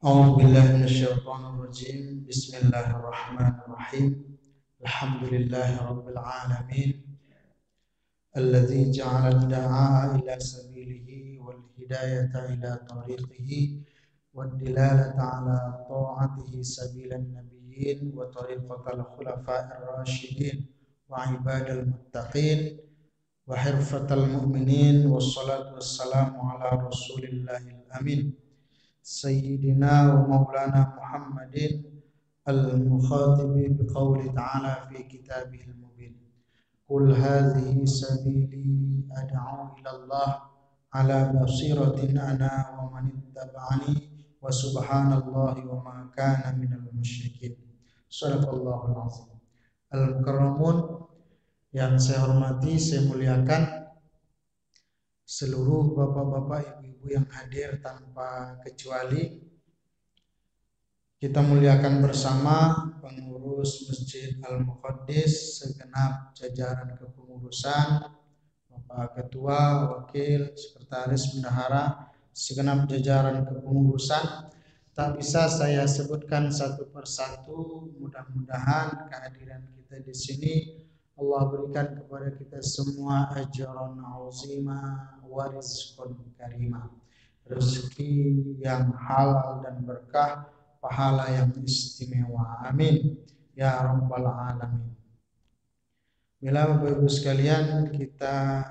أعوذ بالله من الشيطان الرجيم بسم الله الرحمن الرحيم الحمد لله رب العالمين الذي جعل الدعاء إلى سبيله والهداية إلى طريقه والدلالة على طاعته سبيل النبيين وطريقة الخلفاء الراشدين وعباد المتقين وحرفة المؤمنين والصلاة والسلام على رسول الله الأمين سيدنا ومولانا محمد المخاطب بقول تعالى في كتابه المبين قل هذه سبيلي أدعو إلى الله على بصيرة أنا ومن اتبعني وسبحان الله وما كان من المشركين. صدق الله العظيم. Al-Mukarramun yang saya hormati, saya muliakan seluruh bapak-bapak, ibu-ibu yang hadir tanpa kecuali. Kita muliakan bersama pengurus Masjid Al-Muqaddis, segenap jajaran kepengurusan, Bapak Ketua, Wakil, Sekretaris, Bendahara, segenap jajaran kepengurusan. Tak bisa saya sebutkan satu persatu. Mudah-mudahan kehadiran kita di sini Allah berikan kepada kita semua ajran azima wa rizqan karima, rezeki yang halal dan berkah, pahala yang istimewa. Amin ya rabbal alamin. Bila Bapak Ibu sekalian, kita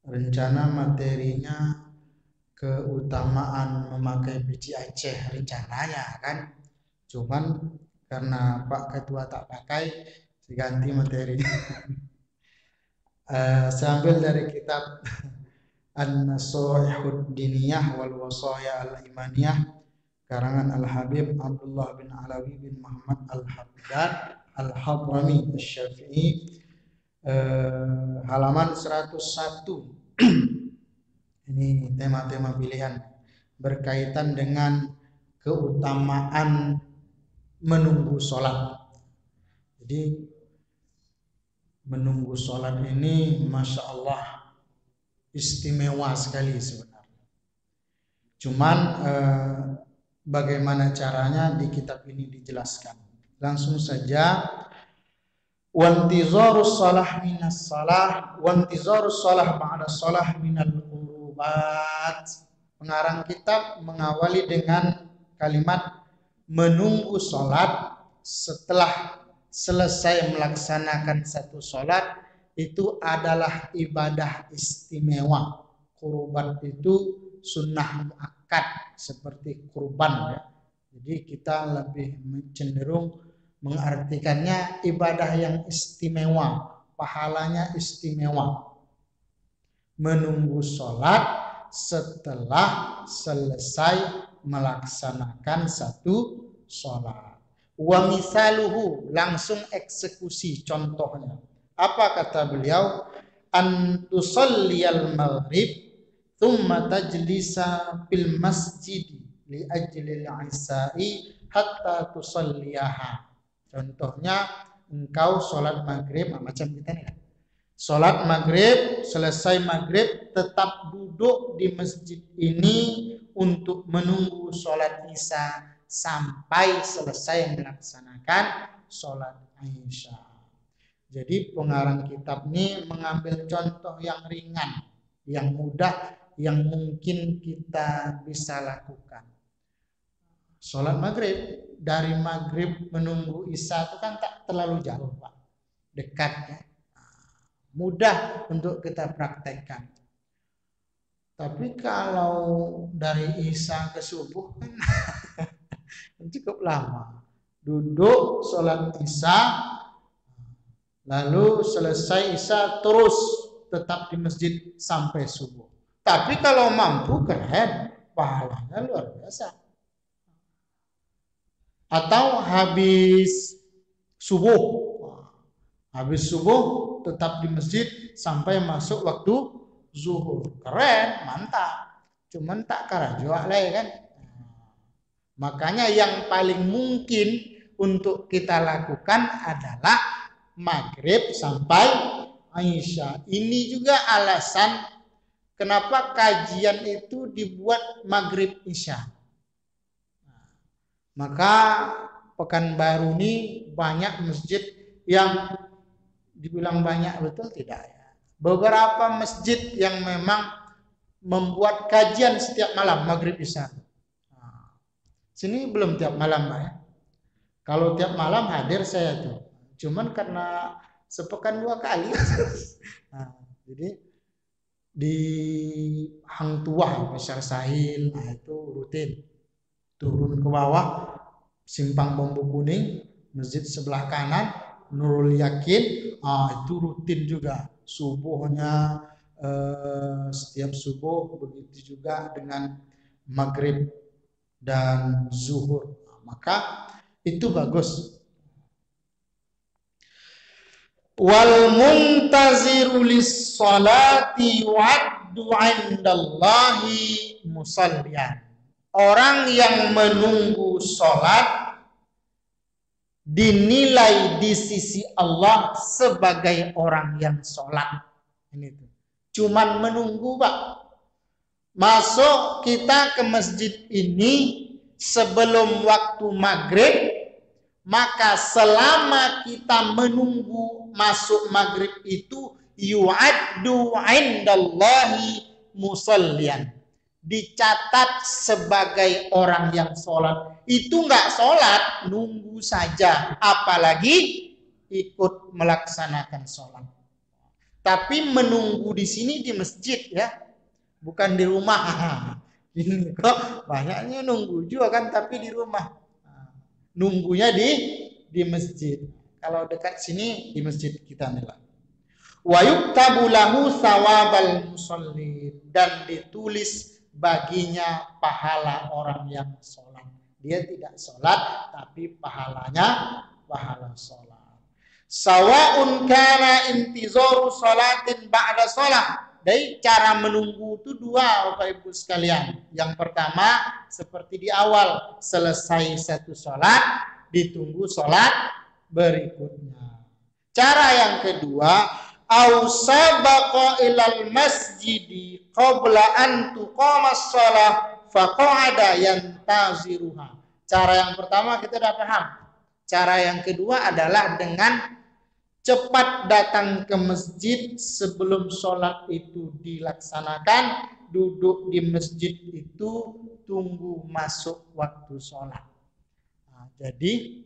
rencana materinya keutamaan memakai biji Aceh rencananya kan. Cuman karena Pak Ketua tak pakai, diganti materi. Saya ambil dari kitab An-Nasaihud Diniyah wal Wasaya Al-Imaniyah karangan Al-Habib Abdullah bin Alawi bin Muhammad Al-Haddad Al-Hadrami Asy-Syafi'i, halaman 101. Ini tema-tema pilihan berkaitan dengan keutamaan menunggu sholat. Jadi menunggu sholat ini Masya Allah istimewa sekali sebenarnya. Cuman bagaimana caranya di kitab ini dijelaskan. Langsung saja, wantizarus shalah minas shalah wantizarus shalah ba'da shalah minal qurubat. Pengarang kitab mengawali dengan kalimat menunggu sholat setelah selesai melaksanakan satu sholat itu cenderung ibadah istimewa. Kurban itu sunnah muakkad seperti kurban ya. Jadi kita lebih cenderung mengartikannya ibadah yang istimewa, pahalanya istimewa. Menunggu sholat setelah selesai melaksanakan satu sholat. Wa misaluhu, langsung eksekusi contohnya. Apa kata beliau? An tusalliyal maghrib thumma tajlisa fil masjid li ajlil isya'i hatta tusalliyaha. Contohnya engkau sholat maghrib, macam kita nih. Sholat maghrib, selesai maghrib tetap duduk di masjid ini untuk menunggu sholat isya sampai selesai melaksanakan sholat isya. Jadi pengarang kitab ini mengambil contoh yang ringan, yang mudah, yang mungkin kita bisa lakukan. Sholat maghrib, dari maghrib menunggu isya itu kan tak terlalu jauh Pak, dekat ya. Mudah untuk kita praktekkan. Tapi kalau dari isya ke subuh kan cukup lama. Duduk sholat isya, lalu selesai isya terus tetap di masjid sampai subuh. Tapi kalau mampu keren, pahalanya luar biasa. Atau habis subuh tetap di masjid sampai masuk waktu zuhur. Keren, mantap. Cuman tak karajuak lah ya kan. Makanya yang paling mungkin untuk kita lakukan adalah maghrib sampai isya. Ini juga alasan kenapa kajian itu dibuat maghrib isya. Maka Pekanbaru ini banyak masjid yang dibilang banyak betul tidak ya. Beberapa masjid yang memang membuat kajian setiap malam maghrib isya. Nah, sini belum tiap malam Pak ya. Kalau tiap malam hadir saya tuh. Cuman karena sepekan 2 kali. Nah, jadi di Hang Tuah Pasar Sahil, nah itu rutin. Turun ke bawah Simpang Bambu Kuning, masjid sebelah kanan Nurul Yakin, itu rutin juga subuhnya, setiap subuh, begitu juga dengan maghrib dan zuhur. Maka itu bagus. Wal muntaziru lis salati yu'addu 'indallahi musalliyan. Orang yang menunggu sholat dinilai di sisi Allah sebagai orang yang sholat. Ini tuh. Cuman menunggu Pak. Masuk kita ke masjid ini sebelum waktu maghrib, maka selama kita menunggu masuk maghrib itu yu'addu 'indallahi musalliyan, dicatat sebagai orang yang sholat. Itu nggak sholat, nunggu saja, apalagi ikut melaksanakan sholat. Tapi menunggu di sini di masjid ya, bukan di rumah. Ini kok banyaknya nunggu juga kan, tapi di rumah. Nunggunya di masjid. Kalau dekat sini di masjid kita nih Pak. Wa yuktabu lahu sawabal musallin, dan ditulis baginya pahala orang yang sholat. Dia tidak sholat tapi pahalanya pahala sholat. Sawa'un kana intizaru sholatin ba'da sholat. Dari cara menunggu itu 2 Bapak Ibu sekalian. Yang pertama seperti di awal, selesai satu sholat ditunggu sholat berikutnya. Cara yang kedua, au sabaqa ilal masjidi qabla an tuqamas shalah faqa'ada yantaziruha. Cara yang pertama kita sudah paham. Cara yang kedua adalah dengan cepat datang ke masjid sebelum sholat itu dilaksanakan, duduk di masjid itu tunggu masuk waktu sholat. Nah, jadi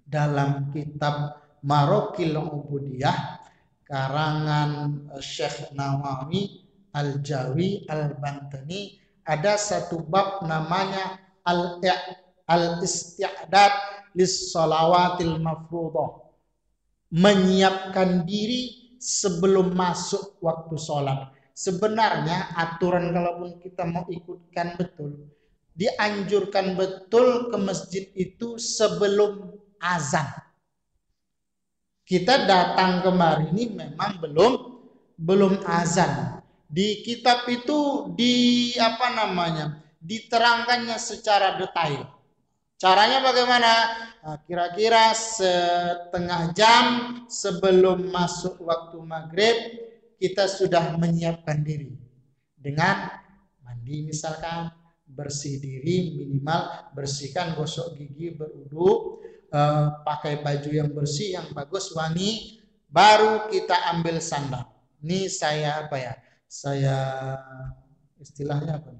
dalam kitab Marokil Ubudiyah karangan Syekh Nawawi Al-Jawi Al-Bantani, ada satu bab namanya Al-Isti'dad lis-shalawatil mafruḍah, menyiapkan diri sebelum masuk waktu sholat. Sebenarnya aturan kalaupun kita mau ikutkan betul, dianjurkan betul ke masjid itu sebelum azan. Kita datang kemari ini memang belum azan. Di kitab itu diterangkannya secara detail. Caranya bagaimana? Nah, kira-kira setengah jam sebelum masuk waktu maghrib kita sudah menyiapkan diri dengan mandi misalkan, bersih diri, minimal bersihkan, gosok gigi, berwudu, pakai baju yang bersih, yang bagus, wangi, baru kita ambil sandal. Ini saya istilahnya apa?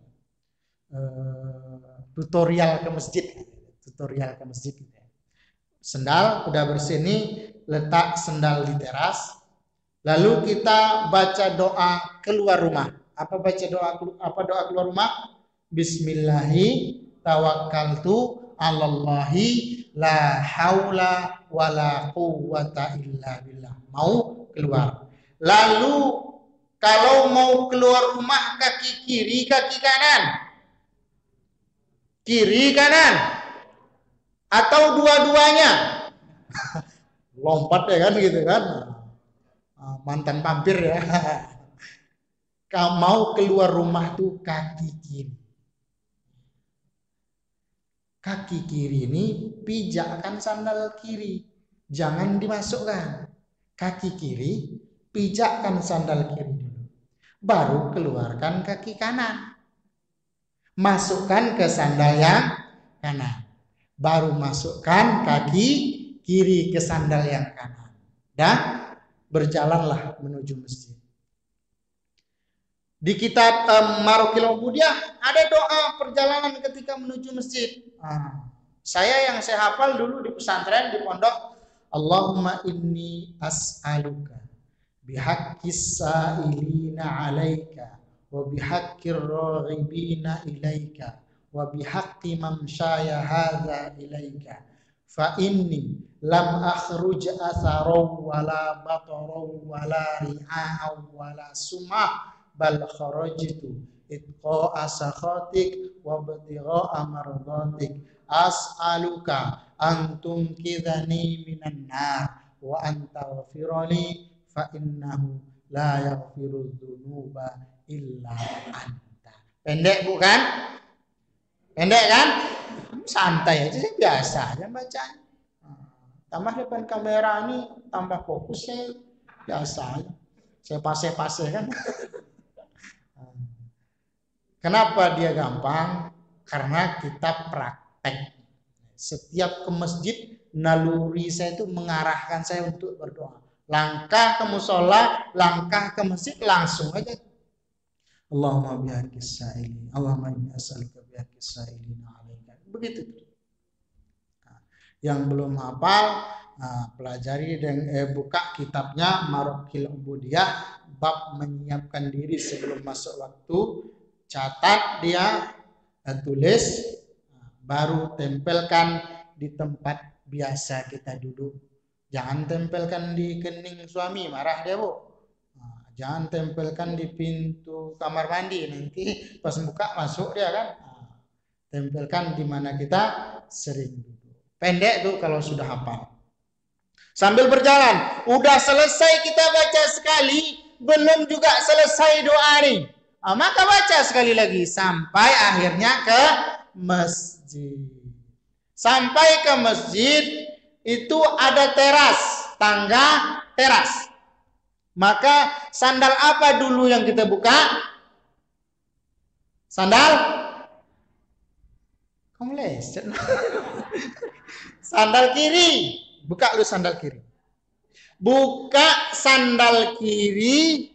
Tutorial ke masjid. Sendal udah bersih nih, letak sendal di teras. Lalu kita baca doa keluar rumah. Apa doa keluar rumah? Bismillahi tawakkaltu 'alallahi la haula wala quwwata illa billah. Mau keluar. Lalu kalau mau keluar rumah, kaki kiri, kaki kanan? Kiri, kanan? Atau dua-duanya? Lompat ya kan gitu kan. Mantan pampir ya. Kalau mau keluar rumah tuh kaki kiri. Kaki kiri ini pijakkan sandal kiri. Jangan dimasukkan. Kaki kiri, pijakkan sandal kiri dulu. Baru keluarkan kaki kanan. Masukkan ke sandal yang kanan. baru masukkan kaki kiri ke sandal yang kanan, dan berjalanlah menuju masjid. Di kitab Marokil Ubudiyah ada doa perjalanan ketika menuju masjid. Saya yang saya hafal dulu di pesantren, di pondok, Allahumma inni as'aluka bihaqqis sa'ilina 'alaika wa bihaqqir raghibina ilaika wa bihaqqi mamsyaya hadza ilaika fa inni lam akhruj atharaw wala bataraw wala ri'a'aw wala sum'ah bal kharajtu itqa'a sakhatik wa ibtigha'a mardatik as'aluka an tunqidhani minan nar wa an taghfirli fa innahu la yaghfiru dzunuba illa anta. Pendek bukan? Pendek kan? Santai aja, biasa aja bacanya. Tambah depan kamera ini tambah fokusnya, biasa aja. Saya pase-pase kan. Kenapa dia gampang? Karena kita praktek. Setiap ke masjid, naluri saya itu mengarahkan saya untuk berdoa. Langkah ke musola, langkah ke masjid, langsung aja. Allahumma bihaqqis sa'ilin, Allahumma inni as'aluka bihaqqis sa'ilin 'alaika. Begitu. Yang belum hafal, pelajari dan buka kitabnya Marokil Ubudiyah, bab menyiapkan diri sebelum masuk waktu. Catat dia, tulis, baru tempelkan di tempat biasa kita duduk. Jangan tempelkan di kening suami, marah dia, Bu. Jangan tempelkan di pintu kamar mandi, nanti pas buka masuk dia kan. Tempelkan di mana kita sering duduk. Pendek tuh kalau sudah hafal. Sambil berjalan, udah selesai kita baca sekali, belum juga selesai doa nih. Maka baca sekali lagi sampai akhirnya ke masjid. Sampai ke masjid itu ada teras, tangga teras. Maka sandal apa dulu yang kita buka? Sandal? Kamu leset. Sandal kiri. Buka lu sandal kiri. Buka sandal kiri.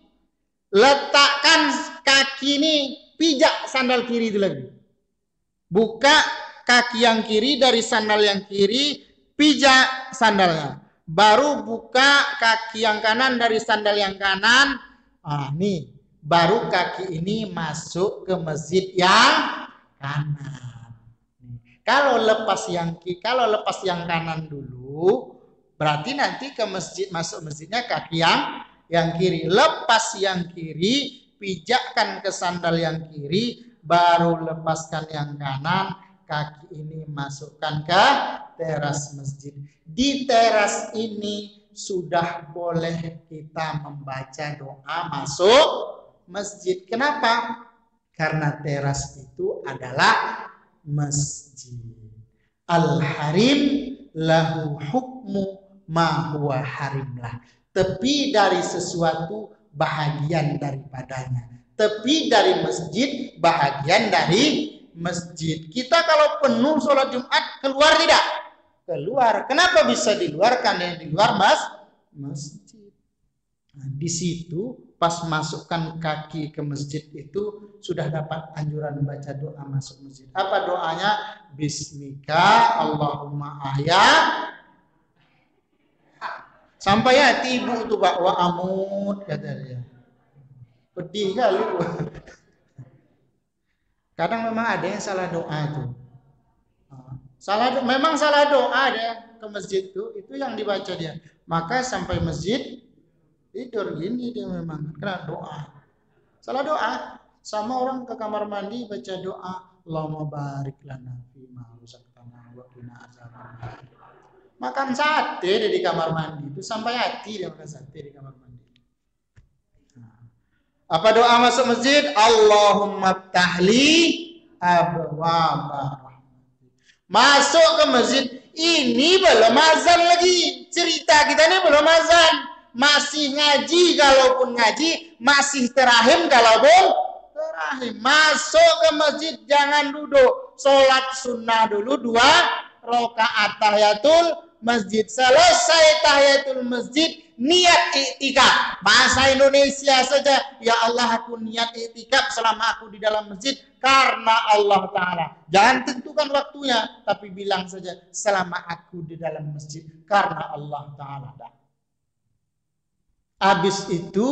Letakkan kaki ini, pijak sandal kiri itu lagi. Buka kaki yang kiri dari sandal yang kiri, pijak sandalnya. Baru buka kaki yang kanan dari sandal yang kanan. Nih, baru kaki ini masuk ke masjid yang kanan. Kalau lepas yang kanan dulu, berarti nanti ke masjid, masuk masjidnya kaki yang kiri. Lepas yang kiri, pijakkan ke sandal yang kiri, baru lepaskan yang kanan, kaki ini masukkan ke teras masjid. Di teras ini sudah boleh kita membaca doa masuk masjid. Kenapa? Karena teras itu adalah masjid. Al-harim lahu hukmu ma huwa harimlah. Tepi dari sesuatu bahagian daripadanya. Tepi dari masjid bahagian dari masjid. Kita kalau penuh sholat Jumat keluar tidak? Keluar. Kenapa bisa diluarkan? Yang di luar masjid. Nah, di situ pas masukkan kaki ke masjid itu sudah dapat anjuran baca doa masuk masjid. Apa doanya? Bismika Allahumma ahya. Sampai hati ibu tuh Pak, wa amut kata dia. Pedih kali. Kadang memang ada yang salah doa tuh. Memang salah doa dia ke masjid itu yang dibaca dia. Maka sampai masjid tidur gini dia memang karena doa. Salah doa. Sama orang ke kamar mandi baca doa, Allahumma barik lana fima razaqtana wa qina azabannar. Makan sate di kamar mandi itu sampai hati dia makan sate di kamar mandi. Apa doa masuk masjid? Allahumma ftahli abwaaba. Masuk ke masjid, ini belum azan lagi. Cerita kita ini belum azan. Masih ngaji kalaupun ngaji, masih terahim kalaupun terahim. Masuk ke masjid jangan duduk. Sholat sunnah dulu 2 rakaat tahiyatul masjid. Selesai tahiyatul masjid, niat iktikaf. Bahasa Indonesia saja, ya Allah aku niat iktikaf selama aku di dalam masjid karena Allah Ta'ala. Jangan tentukan waktunya, tapi bilang saja selama aku di dalam masjid karena Allah Ta'ala. Habis itu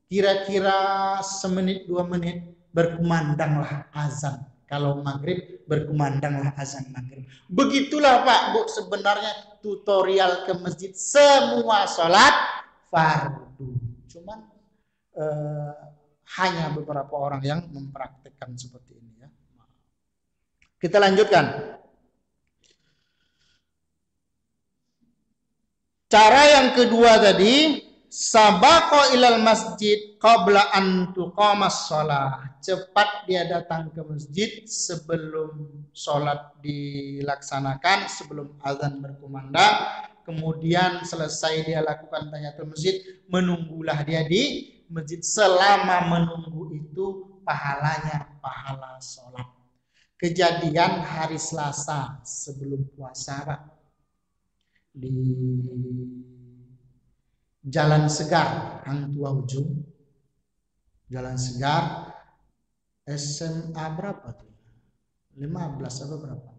kira-kira semenit 2 menit berkumandanglah azan. Kalau maghrib berkumandanglah azan maghrib. Begitulah Pak Bu sebenarnya tutorial ke masjid semua sholat fardu. Cuman hanya beberapa orang yang mempraktikkan seperti ini ya. Kita lanjutkan. Cara yang kedua tadi, sabaqa ilal masjid qabla an tuqamas shalah. Cepat dia datang ke masjid sebelum sholat dilaksanakan, sebelum azan berkumandang. Kemudian selesai dia lakukan tahiyatul masjid, menunggulah dia di masjid. Selama menunggu itu pahalanya pahala sholat. Kejadian hari Selasa sebelum puasa Pak, di Jalan Segar, Hang Tua Ujung, Jalan Segar, SMA berapa tuh? 15 apa berapa?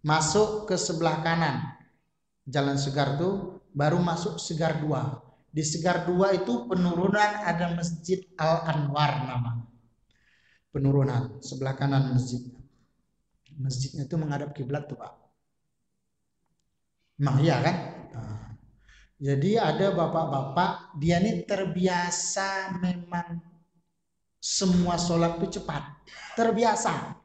Masuk ke sebelah kanan. Jalan Segar tuh baru masuk Segar 2. Di Segar 2 itu penurunan ada Masjid Al-Anwar namanya. Penurunan sebelah kanan masjidnya. Masjidnya itu menghadap kiblat tuh Pak. Emang iya kan? Nah, jadi ada bapak-bapak, dia ini terbiasa memang semua sholat itu cepat. Terbiasa.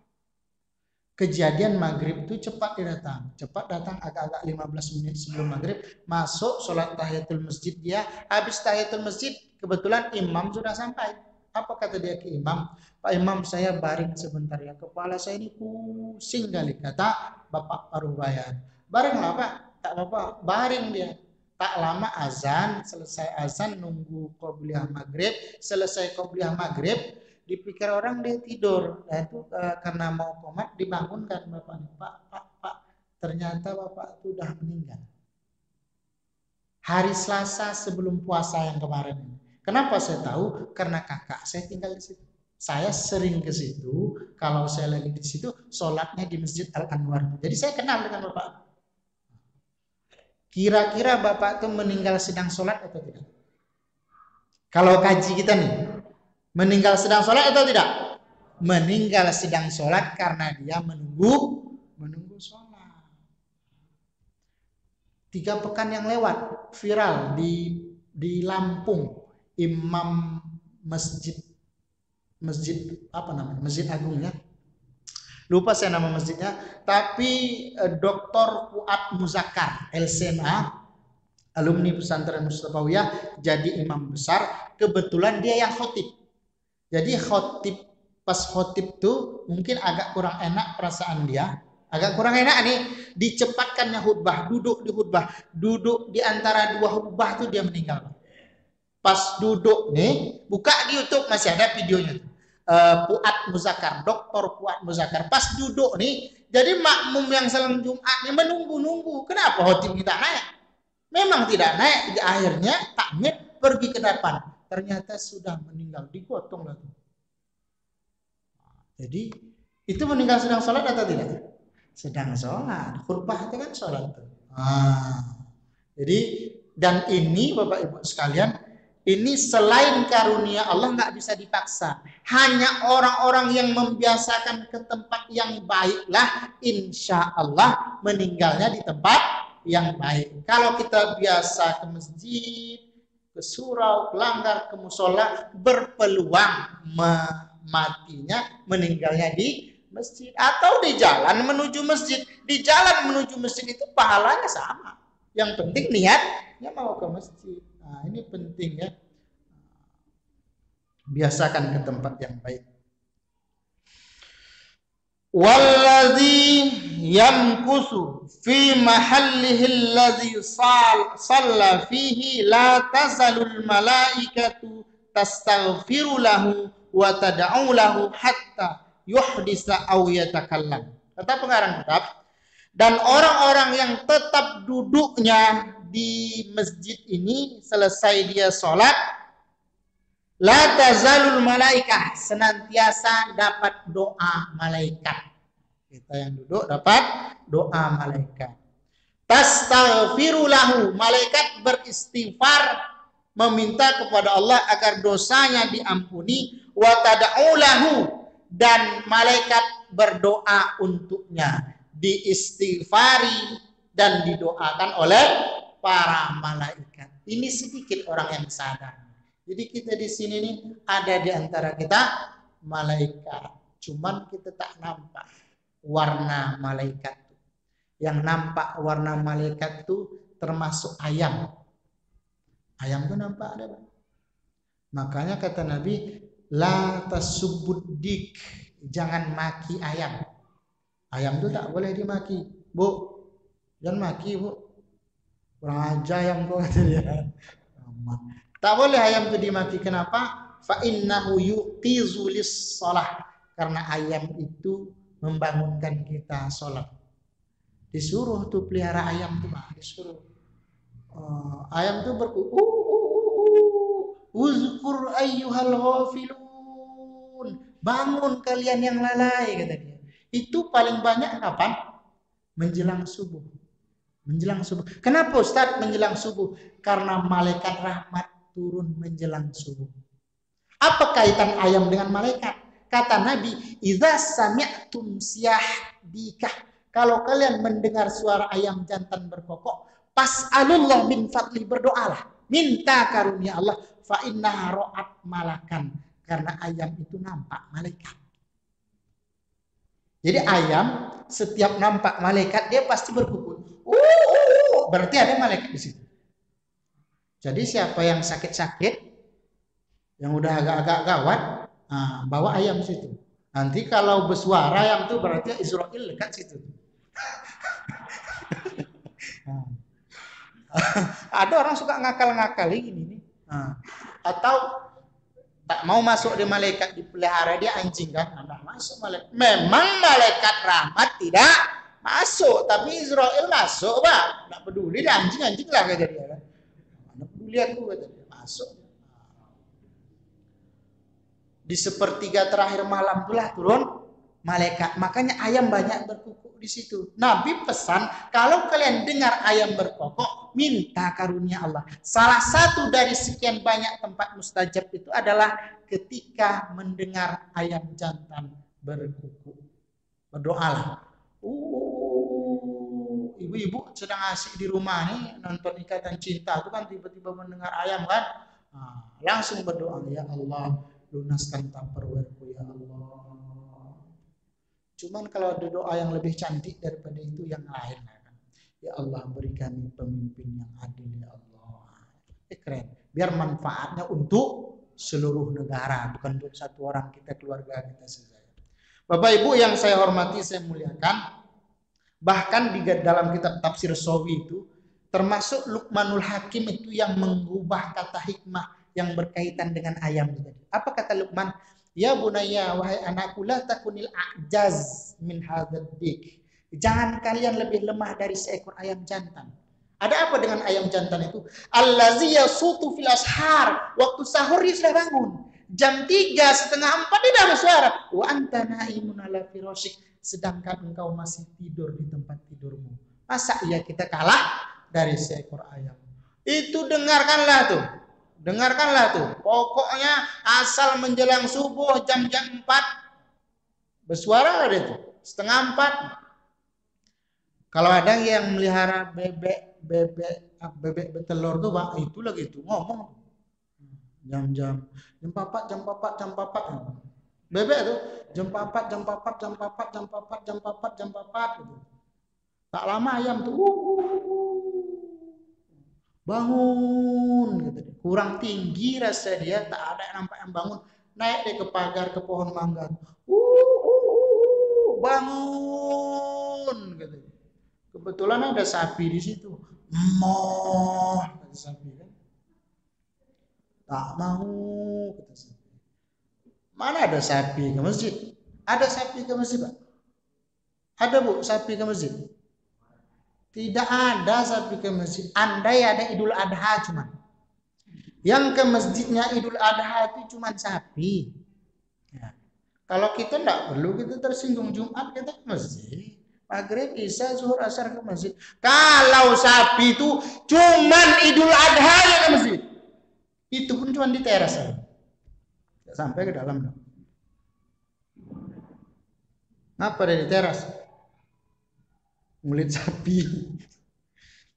Kejadian maghrib itu cepat dia datang. Cepat datang agak-agak 15 menit sebelum maghrib. Masuk sholat tahiyatul masjid dia. Habis tahiyatul masjid, kebetulan imam sudah sampai. Apa kata dia ke imam? Pak Imam, saya baring sebentar ya. Kepala saya ini pusing kali. Kata Bapak Parubayan. Baringlah Pak. Tak apa-apa. Baring dia. Tak lama azan, selesai azan nunggu qobliyah maghrib, selesai qobliyah maghrib, dipikir orang dia tidur. Nah itu karena mau qomat dibangunkan bapaknya. Pak, ternyata bapak itu sudah meninggal. Hari Selasa sebelum puasa yang kemarin. Kenapa saya tahu? Karena kakak saya tinggal di situ. Saya sering ke situ, kalau saya lagi di situ, sholatnya di Masjid Al-Anwar. Jadi saya kenal dengan bapak. Kira-kira bapak itu meninggal sedang sholat atau tidak? Kalau kaji kita nih, meninggal sedang sholat atau tidak? Meninggal sedang sholat karena dia menunggu sholat. 3 pekan yang lewat viral di Lampung, imam masjid apa namanya? Masjid Agung ya. Lupa saya nama masjidnya, tapi Dr. Fuad Muzakkar LCMA, alumni pesantren Mustafawiyah, jadi imam besar. Kebetulan dia yang khotib. Jadi pas khotib tuh mungkin agak kurang enak perasaan dia. Agak kurang enak nih, dicepatkannya khutbah, duduk di antara 2 khutbah tuh dia meninggal. Pas duduk nih, buka di YouTube masih ada videonya tuh. Fuad Muzakkar, Dr. Fuad Muzakkar pas duduk nih, jadi makmum yang salam Jumat nih menunggu. Kenapa khotib kita naik? Memang tidak naik, akhirnya takmir pergi ke depan. Ternyata sudah meninggal, digotong lah tuh. Jadi itu meninggal sedang sholat atau tidak? Sedang sholat. Khutbah itu kan sholat tuh. Jadi dan ini Bapak Ibu sekalian, ini selain karunia Allah nggak bisa dipaksa. Hanya orang-orang yang membiasakan ke tempat yang baiklah, insya Allah meninggalnya di tempat yang baik. Kalau kita biasa ke masjid, ke surau, ke langgar, ke musola, berpeluang matinya meninggalnya di masjid atau di jalan menuju masjid. Di jalan menuju masjid itu pahalanya sama. Yang penting niatnya mau ke masjid. Nah, ini penting ya. Biasakan ke tempat yang baik. Walladzi yamkusu fi mahallihi alladzi shalla fihi la tazalul malaikatu tastaghfiru lahu wa tad'u lahu hatta yuhdisa aw yatakallam. Kata pengarang kitab, dan orang-orang yang tetap duduknya di masjid ini selesai dia sholat, la tazalul malaikah, senantiasa dapat doa malaikat. Kita yang duduk dapat doa malaikat. Tastaghfiru lahu, malaikat beristighfar meminta kepada Allah agar dosanya diampuni, wa tad'u lahu, dan malaikat berdoa untuknya, diistighfari dan didoakan oleh para malaikat. Ini sedikit orang yang sadar. Jadi kita di sini nih ada di antara kita malaikat, cuman kita tak nampak warna malaikat. Yang nampak warna malaikat itu termasuk ayam. Ayam itu nampak ada, Pak. Makanya kata Nabi, la tasubbudik, jangan maki ayam. Ayam itu tak boleh dimaki. Bu, jangan maki, Bu. Kurang aja ayam kok, kata dia. Tak boleh ayam itu dimaki. Kenapa? Fa innahu yuqizu lis-shalah. Karena ayam itu membangunkan kita sholat. Disuruh tuh pelihara ayam tuh, Pak. Disuruh. Ayam tuh uzkur ayyuhal ghafilun. Bangun kalian yang lalai, kata dia. Itu paling banyak kapan? Menjelang subuh. Menjelang subuh. Kenapa Ustaz menjelang subuh? Karena malaikat rahmat turun menjelang subuh. Apa kaitan ayam dengan malaikat? Kata Nabi, idza sami'tum siyah dikah, kalau kalian mendengar suara ayam jantan berkokok, pas'alullah min fadli, berdoalah, minta karunia Allah, fa inna ra'at malakan, karena ayam itu nampak malaikat. Jadi ayam setiap nampak malaikat dia pasti berkukuk. Berarti ada malaikat di situ. Jadi siapa yang sakit-sakit, yang udah agak-agak gawat, bawa ayam situ. Nanti kalau bersuara ayam tuh berarti Israel dekat situ. Ada orang suka ngakal-ngakal ini nih. Atau tak mau masuk di malaikat dipelihara dia anjing kan? Nah, masuk malaikat. Memang malaikat rahmat tidak masuk, tapi Israel masuk, Pak. Enggak peduli dia anjing lah kata dia kan. Enggak peduli aku kata dia, masuk. Di sepertiga terakhir malam itulah turun malaikat. Makanya ayam banyak berkokok di situ. Nabi pesan, kalau kalian dengar ayam berkokok, minta karunia Allah. Salah satu dari sekian banyak tempat mustajab itu adalah ketika mendengar ayam jantan berkokok. Berdoalah. Ibu-ibu sedang asik di rumah nih nonton Ikatan Cinta itu kan tiba-tiba mendengar ayam kan, langsung berdoa, ya Allah, lunaskan tupperware-ku ya Allah. Cuman kalau ada doa yang lebih cantik daripada itu yang lain kan. Ya Allah, beri kami pemimpin yang adil ya Allah. Keren. Biar manfaatnya untuk seluruh negara, bukan untuk satu orang kita, keluarga kita saja. Bapak Ibu yang saya hormati, saya muliakan, bahkan di dalam kitab tafsir Sawi itu termasuk Luqmanul Hakim itu yang mengubah kata hikmah yang berkaitan dengan ayam tadi. Apa kata Luqman? Ya bunayya, wahai anakku, la takunil a'jaz min hadzal dik. Jangan kalian lebih lemah dari seekor ayam jantan. Ada apa dengan ayam jantan itu? Allazi yasutu fil ashar. Waktu sahur dia sudah bangun. Jam 3, setengah 4 dia dah bersuara. Wa anta naimun ala firashik. Sedangkan engkau masih tidur di tempat tidurmu. Masa iya kita kalah dari seekor ayam? Itu dengarkanlah tuh. Dengarkanlah tuh. Pokoknya asal menjelang subuh jam-jam 4 bersuara ada tuh. Setengah 4. Kalau ada yang melihara bebek betelur tuh, Pak, itu lagi tuh ngomong jam 4 bebek tuh jam 4 gitu. Tak lama ayam tuh bangun gitu. Kurang tinggi rasa dia, tak ada yang nampak yang bangun, naik deh ke pagar, ke pohon mangga, bangun gitu. Kebetulan ada sapi di situ, kata sapi kan, tak mau, kata sapi. Mana ada sapi ke masjid? Ada sapi ke masjid, Pak? Ada, Bu, sapi ke masjid? Tidak ada sapi ke masjid. Andai ada Idul Adha cuma. Yang ke masjidnya Idul Adha itu cuma sapi. Ya. Kalau kita tidak perlu, kita tersinggung Jumat kita ke masjid. Maghrib, Isya, Zuhur, Asar ke masjid. Kalau sapi itu cuma Idul Adha ya ke masjid. Itu pun cuma di teras saja. Tidak sampai ke dalam dong. Ngapa ada di teras? Ngulit sapi.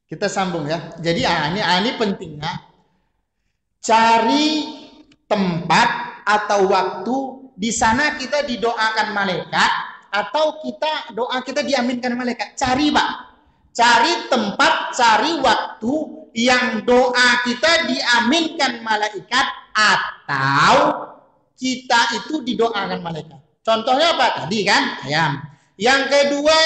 Kita sambung ya. Jadi ini pentingnya cari tempat atau waktu di sana kita didoakan malaikat atau doa kita diaminkan malaikat. Cari, Pak. Cari tempat, cari waktu yang doa kita diaminkan malaikat atau kita itu didoakan malaikat. Contohnya apa? Tadi kan ayam. Yang kedua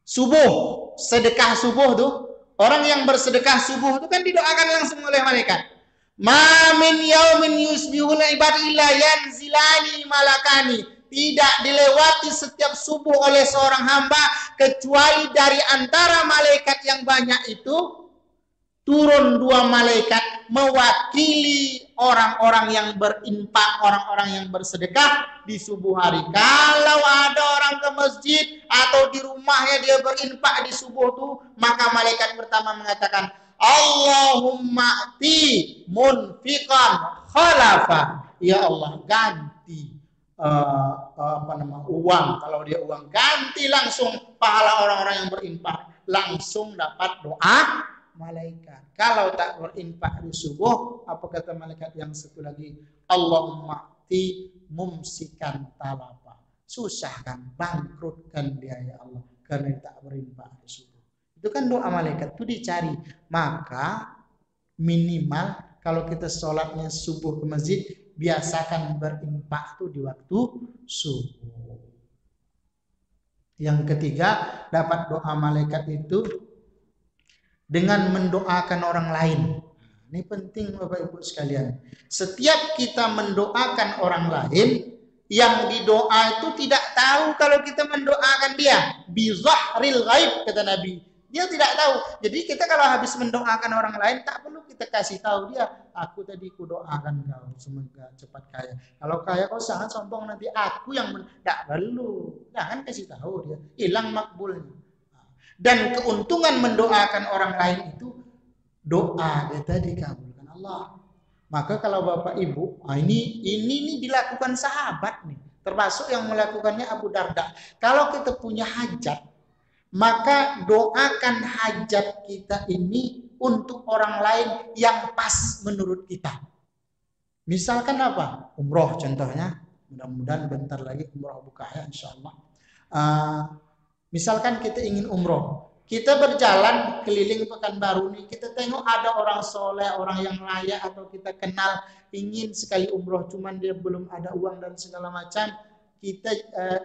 subuh, sedekah subuh tuh. Orang yang bersedekah subuh itu kan didoakan langsung oleh malaikat. Ma min yaumin yusbihul ibad illa yanzilani malakani. Tidak dilewati setiap subuh oleh seorang hamba kecuali dari antara malaikat yang banyak itu turun 2 malaikat mewakili orang-orang yang berinfak, orang-orang yang bersedekah di subuh hari. Kalau ada orang ke masjid atau di rumahnya dia berinfak di subuh itu, maka malaikat pertama mengatakan, Allahumma ti munfiqan khalafa. Ya Allah, ganti uang. Kalau dia uang, ganti langsung pahala orang-orang yang berinfak. Langsung dapat doa malaikat. Kalau tak berinfak di subuh, apa kata malaikat yang satu lagi? Allahumma ti mumsikan talapa. Susahkan, bangkrutkan dia ya Allah karena tak berinfak di subuh. Itu kan doa malaikat itu dicari. Maka minimal kalau kita sholatnya subuh ke masjid, biasakan berinfak itu di waktu subuh. Yang ketiga, dapat doa malaikat itu dengan mendoakan orang lain. Ini penting Bapak Ibu sekalian. Setiap kita mendoakan orang lain, yang didoa itu tidak tahu kalau kita mendoakan dia. Bizahril ghaib kata Nabi. Dia tidak tahu. Jadi kita kalau habis mendoakan orang lain, tak perlu kita kasih tahu dia. Aku tadi kudoakan kau, semoga cepat kaya. Kalau kaya kau sangat sombong, nanti aku yang tak perlu. Jangan kasih tahu dia. Hilang makbulnya. Dan keuntungan mendoakan orang lain itu doa kita dikabulkan Allah. Maka kalau Bapak Ibu, ini dilakukan sahabat nih, termasuk yang melakukannya Abu Darda. Kalau kita punya hajat, maka doakan hajat kita ini untuk orang lain yang pas menurut kita. Misalkan apa? Umroh contohnya. Mudah-mudahan bentar lagi umroh buka ya insyaallah. Misalkan kita ingin umroh, kita berjalan keliling Pekanbaru nih, kita tengok ada orang soleh, orang yang layak atau kita kenal, ingin sekali umroh, cuman dia belum ada uang dan segala macam, kita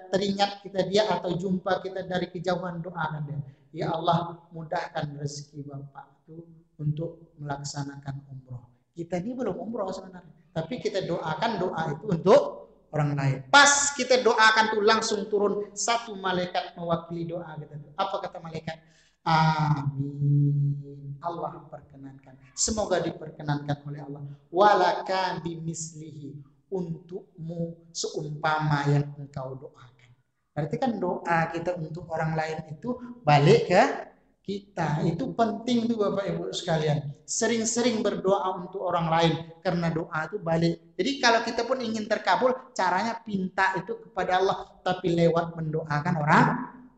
teringat dia atau jumpa kita dari kejauhan, doakan dia. Ya Allah, mudahkan rezeki Bapak itu untuk melaksanakan umroh. Kita ini belum umroh sebenarnya, tapi kita doakan doa itu untuk orang lain. Pas kita doakan tuh langsung turun 1 malaikat mewakili doa kita. Apa kata malaikat? Amin. Allah perkenankan. Semoga diperkenankan oleh Allah. Walaka bimislihi, untukmu seumpama yang engkau doakan. Berarti kan doa kita untuk orang lain itu balik ke kita. Itu penting tuh Bapak Ibu sekalian. Sering-sering berdoa untuk orang lain karena doa itu balik. Jadi kalau kita pun ingin terkabul, caranya pinta itu kepada Allah tapi lewat mendoakan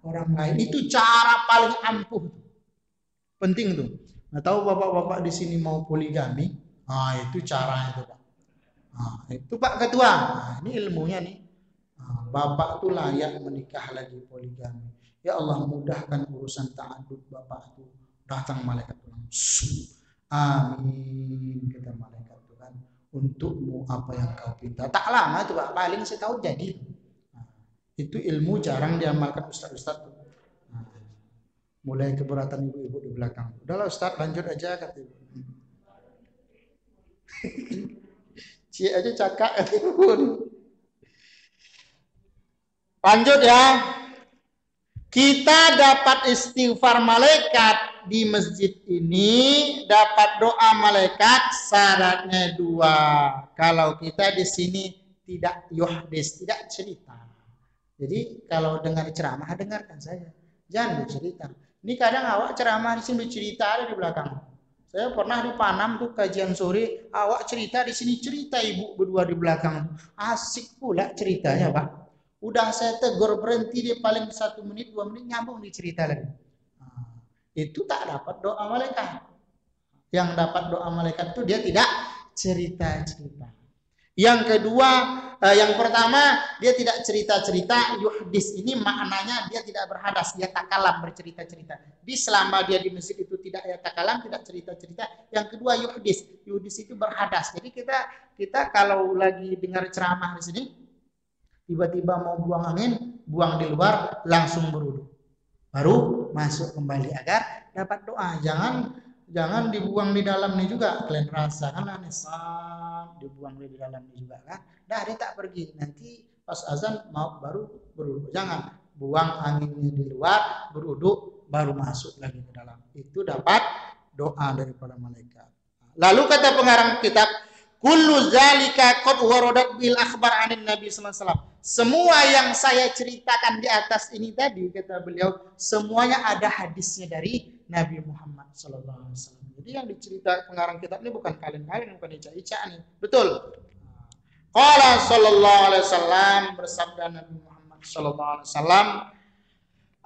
orang lain. Itu cara paling ampuh. Penting tuh. Nah, tahu Bapak-bapak di sini mau poligami? Nah, itu caranya itu, Pak. Nah, itu Pak Ketua. Nah, ini ilmunya nih. Nah, Bapak tuh layak menikah lagi poligami. Ya Allah, mudahkan urusan ta'adud Bapak itu. Datang malaikat langsung. Amin, kata malaikat Tuhan. Untukmu apa yang kau pinta. Tak lama itu Pak, paling setahun jadi. Nah, itu ilmu jarang diamalkan ustaz-ustaz. Nah, mulai keberatan ibu-ibu di belakang. Udahlah Ustaz, lanjut aja kata ibu. Cie aja cakak kata ibu. Lanjut ya. Kita dapat istighfar malaikat di masjid ini, dapat doa malaikat, syaratnya dua. Kalau kita di sini tidak yuhdis, tidak cerita. Jadi kalau dengar ceramah, dengarkan saja. Jangan bercerita. Ini kadang awak ceramah di sini bercerita ada di belakang. Saya pernah di Panam tuh kajian sore, awak cerita di sini, cerita ibu berdua di belakang. Asik pula ceritanya, Pak. Udah saya tegur berhenti dia paling 1 menit 2 menit nyambung dicerita lagi. Nah, itu tak dapat doa malaikat. Yang dapat doa malaikat itu dia tidak cerita-cerita. Yang kedua, yang pertama dia tidak cerita-cerita. Yuhdis ini maknanya dia tidak berhadas, dia takalam bercerita-cerita. Di selama dia di masjid itu tidak ya takalam, tidak cerita-cerita. Yang kedua yuhdis, yuhdis itu berhadas. Jadi kita kalau lagi dengar ceramah di sini, tiba-tiba mau buang angin, buang di luar, langsung berwudu. Baru masuk kembali agar dapat doa. Jangan dibuang di dalam nih juga. Kalian rasa kan aneh, dibuang di dalam nih juga kan. Dah dia tak pergi. Nanti pas azan mau baru berwudu. Jangan buang anginnya di luar, berwudu, baru masuk lagi ke dalam. Itu dapat doa daripada malaikat. Lalu kata pengarang kitab, kullu zalika qad waradat bil akhbar anin Nabi sallallahu alaihi wasallam. Semua yang saya ceritakan di atas ini tadi, kata beliau, semuanya ada hadisnya dari Nabi Muhammad sallallahu alaihi wasallam. Jadi yang dicerita pengarang kitab ini bukan kalian-kalian, bukan ica-ica nih. Betul. Qala sallallahu alaihi wasallam, bersabda Nabi Muhammad sallallahu alaihi wasallam,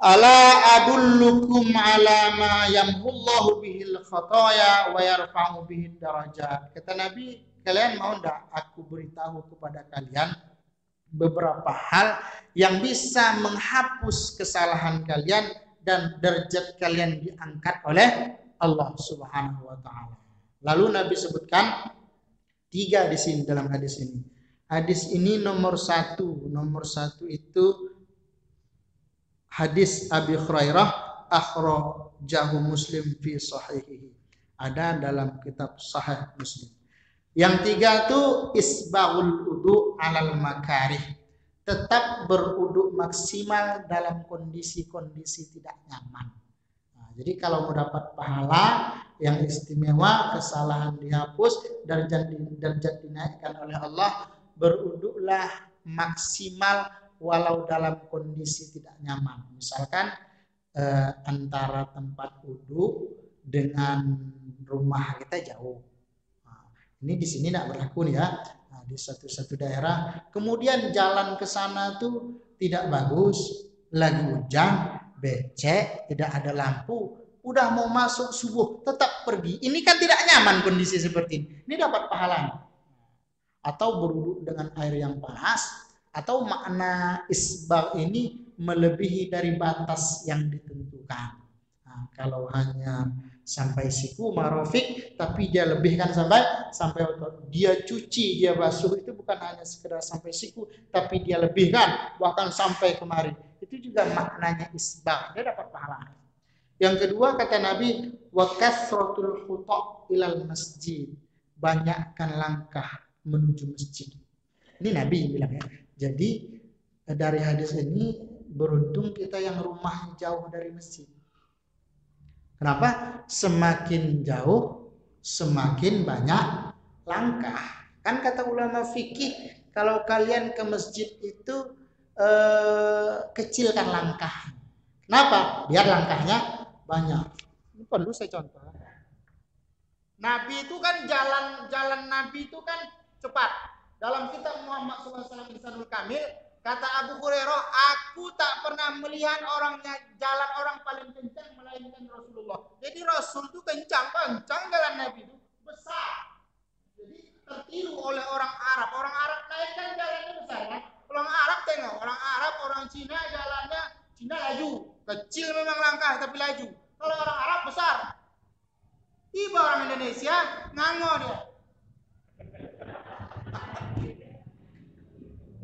ala adullukum ala ma yamhullahu bihil khataya wa yarfa'u bihid darajat. Kata Nabi, kalian mau enggak aku beritahu kepada kalian beberapa hal yang bisa menghapus kesalahan kalian dan derajat kalian diangkat oleh Allah Subhanahu wa taala. Lalu Nabi sebutkan 3 di sini dalam hadis ini. Hadis ini nomor 1 itu hadis Abi Hurairah akhrajahu Muslim fi sahihihi. Ada dalam kitab Sahih Muslim. Yang 3 itu isbaghul wudu alal makarih. Tetap berwudu maksimal dalam kondisi-kondisi tidak nyaman. Nah, jadi kalau mau dapat pahala yang istimewa, kesalahan dihapus, derajat dinaikkan oleh Allah, berwudulah maksimal walau dalam kondisi tidak nyaman. Misalkan antara tempat wudu dengan rumah kita jauh. Ini di sini tidak berlaku nih ya. Nah, di satu daerah, kemudian jalan ke sana tuh tidak bagus, lagi hujan, becek, tidak ada lampu, udah mau masuk subuh tetap pergi. Ini kan tidak nyaman kondisi seperti ini. Ini dapat pahala. Atau berwudu dengan air yang panas, atau makna isbal ini melebihi dari batas yang ditentukan. Nah, kalau hanya sampai siku marofik, tapi dia lebihkan sampai otot. Dia cuci, dia basuh, itu bukan hanya sekedar sampai siku, tapi dia lebihkan bahkan sampai kemari. Itu juga maknanya isbah, dia dapat pahala. Yang kedua kata Nabi, wa kasratul khuta' ilal masjid, banyakkan langkah menuju masjid. Ini Nabi bilang ya. Jadi dari hadis ini beruntung kita yang rumah jauh dari masjid. Kenapa? Semakin jauh, semakin banyak langkah. Kan kata ulama fikih, kalau kalian ke masjid itu kecilkan langkah. Kenapa? Biar langkahnya banyak. Ini perlu saya contoh. Nabi itu kan jalan Nabi itu kan cepat. Dalam kitab Muhammad SAW Insanul Kamil, kata Abu Hurairah, aku tak pernah melihat orangnya jalan orang paling kencang melainkan Rasulullah. Jadi Rasul itu kencang jalan Nabi itu besar. Jadi tertiru oleh orang Arab. Orang Arab lain kan jalannya besar kan. Orang Arab tengok, orang Arab, orang Cina jalannya Cina laju, kecil memang langkah tapi laju. Kalau orang Arab besar. Tiba orang Indonesia ngango dia.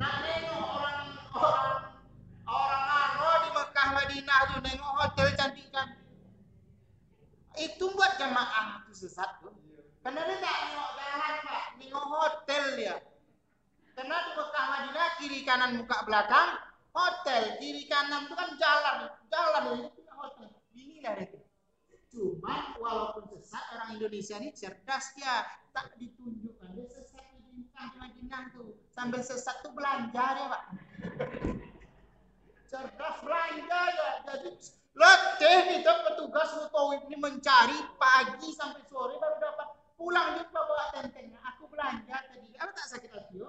Nak nengok orang Arab di Mekah Madinah tuh nengok hotel cantik-cantik. Itu buat jamaah itu sesat tuh. Karena dia tak nengok jalan Pak, nengok hotel dia. Karena di Mekah Madinah kiri kanan muka belakang Hotel kiri kanan itu kan jalan itu hotel. Inilah itu. Cuma walaupun sesat, orang Indonesia ini cerdas dia, tak ditunjukkan dia sesat di Madinah tuh, sambil sesat tuh belanja dia Pak. Cerdas belanja ya, jadi letih kita petugas Mutawif ini mencari pagi sampai sore baru dapat, pulang jumpa bawa tentengnya, aku belanja tadi, apa tak sakit hati yo.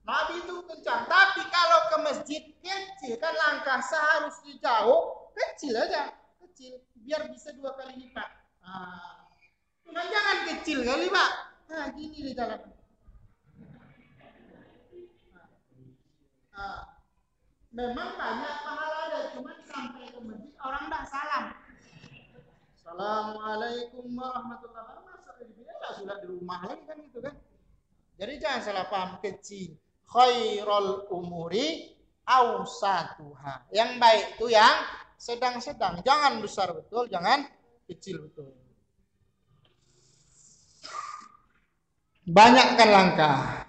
Nabi itu kencang, tapi kalau ke masjid kecil kan langkah seharusnya jauh, kecil aja, kecil, biar bisa 2 kali lipat. Cuma jangan kecil kali Pak. Nah gini di jalan. Memang banyak pahala ada, cuma sampai ke masjid orang dah salam. Assalamualaikum warahmatullahi wabarakatuh. Masuk sudah di rumah lagi kan gitu kan. Jadi jangan salah paham kecil. Khairul umuri awsatuha. Yang baik itu yang sedang-sedang. Jangan besar betul, jangan kecil betul. Banyakkan langkah.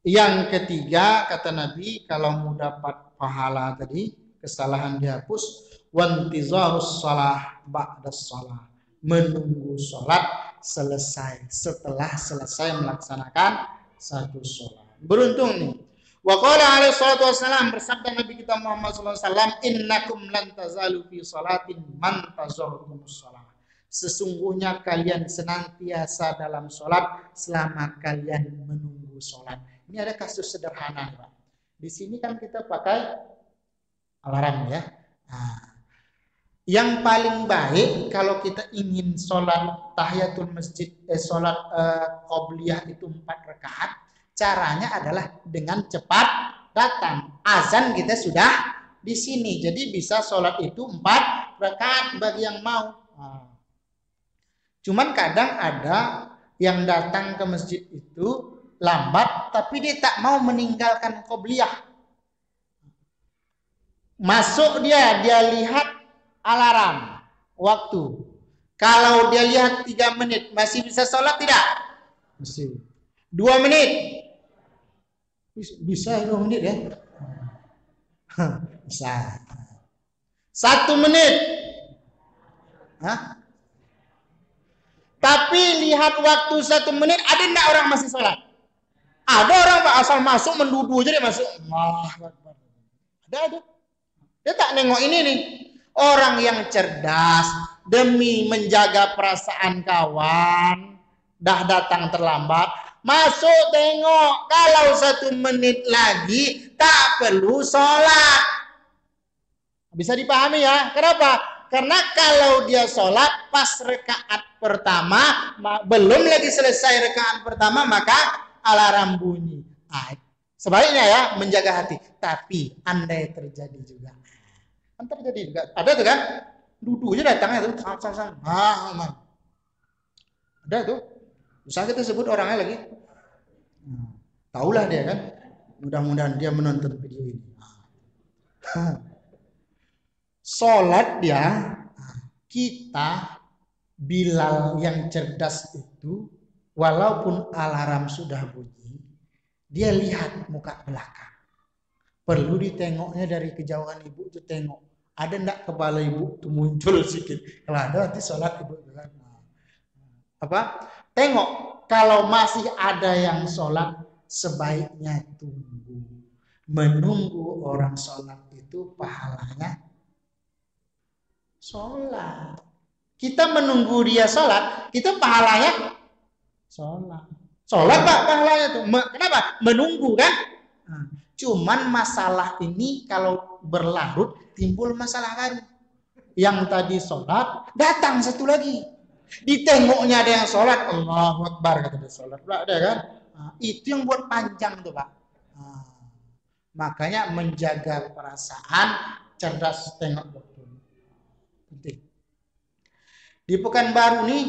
Yang ketiga kata Nabi, kalau mau dapat pahala tadi, kesalahan dihapus, wantizarus shalah ba'das shalah. Menunggu sholat selesai setelah selesai melaksanakan satu sholat. Beruntung nih. Wa qala alaihi salatu wassalam, bersabda Nabi kita Muhammad sallallahu alaihi wasallam, innakum lan tazalu fi salatin man tazartumus shalah. Sesungguhnya kalian senantiasa dalam sholat selama kalian menunggu sholat. Ini ada kasus sederhana Pak. Di sini kan kita pakai alarm ya. Yang paling baik kalau kita ingin sholat tahiyatul masjid, sholat qobliyah itu 4 rakaat, caranya adalah dengan cepat datang. Azan kita sudah di sini, jadi bisa sholat itu 4 rakaat bagi yang mau. Cuman kadang ada yang datang ke masjid itu lambat, tapi dia tak mau meninggalkan qobliyah. Masuk dia lihat alarm waktu. Kalau dia lihat 3 menit, masih bisa sholat tidak? Masih. 2 menit? Bisa 2 menit ya? Bisa. 1 menit? Hah? Tapi lihat waktu 1 menit, ada enggak orang masih sholat? Ada orang Pak asal masuk mendudu aja dia masuk. Ada. Dia tak nengok ini nih. Orang yang cerdas demi menjaga perasaan kawan, dah datang terlambat, masuk tengok. Kalau 1 menit lagi tak perlu sholat. Bisa dipahami ya? Kenapa? Karena kalau dia sholat pas rakaat pertama, belum lagi selesai rakaat pertama, maka alarm bunyi. Sebaliknya ya, menjaga hati. Tapi andai terjadi juga. Kan terjadi juga. Ada tuh kan? Duduk aja datangnya tuh. Ada tuh. Bisa kita sebut orangnya lagi. Taulah dia kan. Mudah-mudahan dia menonton video ini. Sholat dia, kita Bilal yang cerdas itu, walaupun alarm sudah bunyi, dia lihat muka belakang. Perlu ditengoknya dari kejauhan ibu itu tengok. Ada enggak kepala ibu itu muncul sedikit. Kalau ada nanti sholat ibu. Tengok. Kalau masih ada yang sholat, sebaiknya tunggu. Menunggu orang sholat itu pahalanya sholat. Kita menunggu dia sholat, kita pahalanya sholat. Sholat Pak pahalanya tuh. Kenapa? Menunggu kan? Cuman masalah ini kalau berlarut timbul masalah baru. Yang tadi sholat, datang satu lagi. Ditengoknya ada yang sholat, Allahu Akbar kata dia sholat. Ada kan? Itu yang buat panjang tuh Pak. Makanya menjaga perasaan, cerdas tengok betul. Penting. Di Pekanbaru nih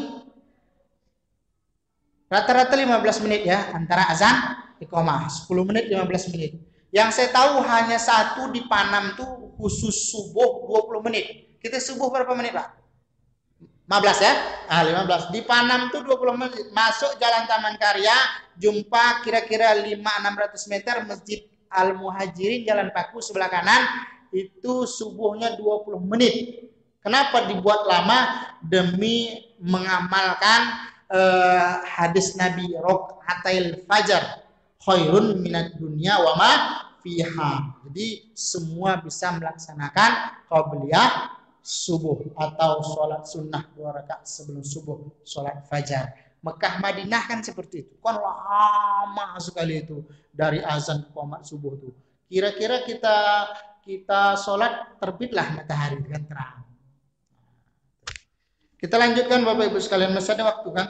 rata-rata 15 menit ya antara azan iqamah, 10 menit 15 menit. Yang saya tahu hanya satu di Panam tuh khusus subuh 20 menit. Kita subuh berapa menit Pak? 15 ya? 15. Di Panam tuh 20 menit. Masuk Jalan Taman Karya, jumpa kira-kira 500-600 meter Masjid Al-Muhajirin Jalan Paku sebelah kanan, itu subuhnya 20 menit. Kenapa dibuat lama? Demi mengamalkan hadis Nabi, rokaatil fajar khairun minad dunya wa ma fiha. Jadi semua bisa melaksanakan qabliyah subuh atau sholat sunnah 2 rakaat sebelum subuh, sholat fajar. Mekah Madinah kan seperti itu, kan lama sekali itu dari azan ke qomat subuh tuh. Kira-kira kita sholat terbitlah matahari dengan terang. Kita lanjutkan Bapak Ibu sekalian, masih ada waktu kan?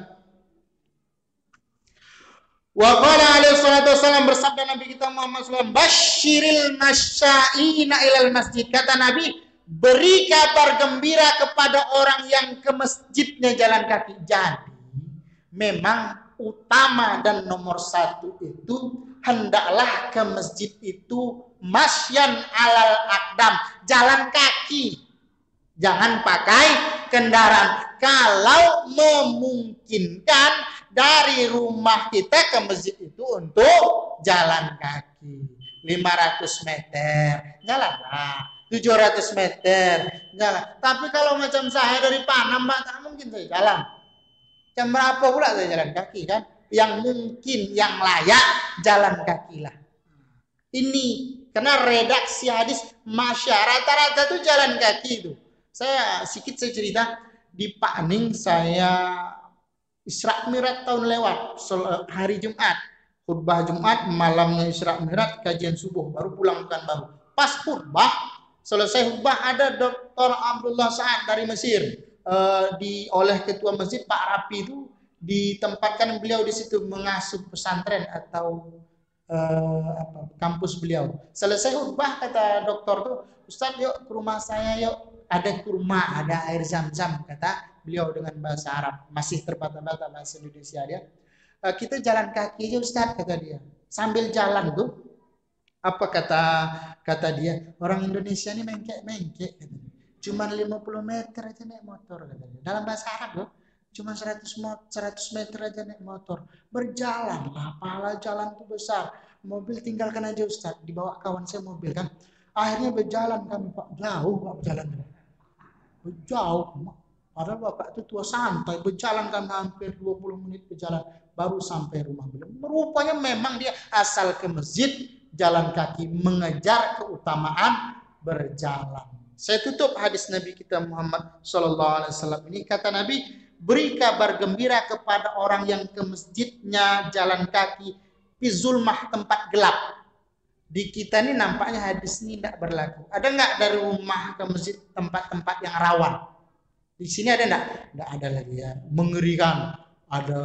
Wa qala alaihi salatu wasallam, bersabda Nabi kita Muhammad SAW, basyiril masya'ina ilal masjid. Kata Nabi, beri kabar gembira kepada orang yang ke masjidnya jalan kaki. Jadi memang utama dan nomor 1 itu hendaklah ke masjid itu masyan alal akdam, jalan kaki, jangan pakai kendaraan. Kalau memungkinkan dari rumah kita ke masjid itu untuk jalan kaki 500 meter jalanlah, 700 meter jalan. Tapi kalau macam saya dari Panam, Mbak, tak mungkin saya jalan. Jam berapa pula saya jalan kaki kan? Yang mungkin, yang layak jalan kaki lah. Ini karena redaksi hadis masyarakat rata-rata tuh jalan kaki itu. Saya cerita di Pakning, saya Isra Mi'raj tahun lewat, hari Jumat, khutbah Jumat, malamnya Isra Mi'raj, kajian subuh, baru pulang bukan baru. Pas khutbah, selesai khutbah ada Dr. Abdullah Sa'ad dari Mesir, oleh ketua masjid Pak Rapi itu ditempatkan beliau di situ mengasuh pesantren atau kampus beliau. Selesai khutbah kata dokter tuh, Ustaz yuk ke rumah saya yuk, ada kurma, ada air zam-zam, kata beliau dengan bahasa Arab, masih terbata-bata bahasa Indonesia dia. Kita jalan kaki aja Ustaz, kata dia. Sambil jalan tuh, apa kata dia, orang Indonesia ini mengkek, cuma 50 meter aja naik motor, kata dia. Dalam bahasa Arab loh, cuma 100 meter aja naik motor. Berjalan, apalah jalan tuh besar. Mobil tinggalkan aja Ustaz, dibawa kawan saya mobil kan. Akhirnya berjalan kami Pak, jauh Pak berjalan. Jauh, padahal Bapak itu tua santai, berjalan kan hampir 20 menit berjalan baru sampai rumah beliau. Rupanya memang dia asal ke masjid jalan kaki, mengejar keutamaan berjalan. Saya tutup hadis Nabi kita Muhammad SAW ini, kata Nabi, beri kabar gembira kepada orang yang ke masjidnya jalan kaki di zulmah, tempat gelap. Di kita ini nampaknya hadis ini tidak berlaku. Ada nggak dari rumah ke masjid tempat-tempat yang rawan? Di sini ada enggak? Enggak ada lagi ya. Mengerikan. Ada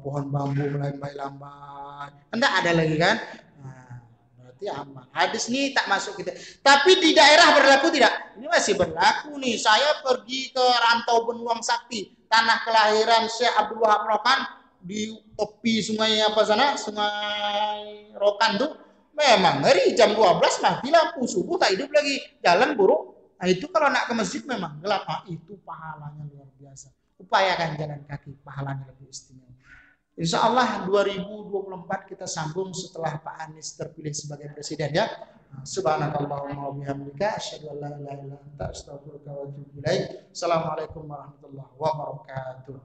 pohon bambu melambai-lambai. Enggak ada lagi kan? Nah, berarti aman. Hadis ini tak masuk kita. Tapi di daerah berlaku tidak? Ini masih berlaku nih. Saya pergi ke Rantau Benuang Sakti, tanah kelahiran Syekh Abdul Wahab Rokan, di tepi sungai apa sana? Sungai Rokan tuh. Memang ngeri, jam 12 mati lampu, subuh tak hidup lagi, jalan buruk. Nah itu kalau nak ke masjid memang gelap, itu pahalanya luar biasa. Upayakan jalan kaki, pahalanya lebih istimewa. Insya Allah 2024 kita sambung setelah Pak Anies terpilih sebagai presiden ya. Subhanakallahumma wa bihamdika asyhadu an la ilaha illa anta astaghfiruka wa atubu ilaik. Assalamualaikum warahmatullahi wabarakatuh.